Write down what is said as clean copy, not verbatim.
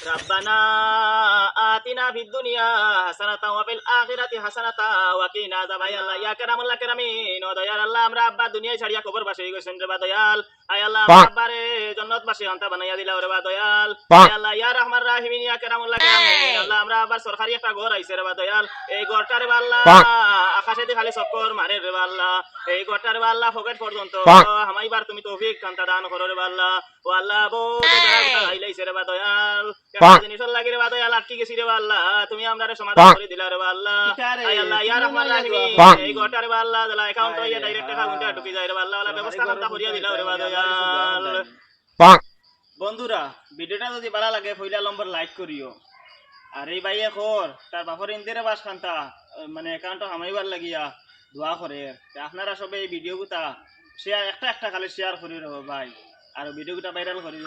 ربنا آتنا في الدنيا حسنة وفي الآخرة حسنة وقنا عذاب النار يا كرام الله كرامين ও দয়াল আল্লাহ আমরা আব্বা দুনিয়ায় ছাড়িয়া কবর বাসী গেছেন রে বা দয়াল আয় আল্লাহ আমার আব্বারে জান্নাত বাসী আনতা বানাইয়া দিলাও রে বা দয়াল আয় আল্লাহ ইয়া রহমান রাহিমিন ইয়া কারাম আল্লাহ কারামিন আল্লাহ আমরা আবার সরকারি একটা ঘর আইছে রে বা দয়াল এই ঘরটারে বা আল্লাহ আকাশেতে খালি চক্কর মারে রে বা আল্লাহ এই ঘরটারে বা আল্লাহ পকেট পর্যন্ত হামাইবার তুমি তৌফিক কান্তা দান করো রে বা আল্লাহ ও আল্লাহ বহুত দাঁড়া আইলাইছে রে বা দয়াল জিনিসের লাগি রে বা দয়াল আটকে গেছি রে বা আল্লাহ তুমি আমরারে সমাধান করে দিলা রে বা আল্লাহ আয় আল্লাহ ইয়া রহমান রাহিমিন এই ঘরটারে বা আল্লাহ দলা অ্যাকাউন্ট হইয়া ডাইরেক্ট অ্যাকাউন্টে ঢুকে যায় রে বা আল্লাহ ওলা ব্যবস্থা করতে করিয়া দিলা রে বা দয়াল বন্ধুরা ভিডিওটা যদি ভালো লাগে পয়লা নম্বর লাইক করিও আর এই ভাইয়ে খোর তার বাপর ইন্দিরে বাস খান্তা মানে অ্যাকাউন্ট হামাইবার লাগিয়া দোয়া করে আপনারা সবে এই ভিডিওগুতা শেয়ার একটা একটা খালি শেয়ার করি রব ভাই আর ভিডিওগুটা ভাইরাল করি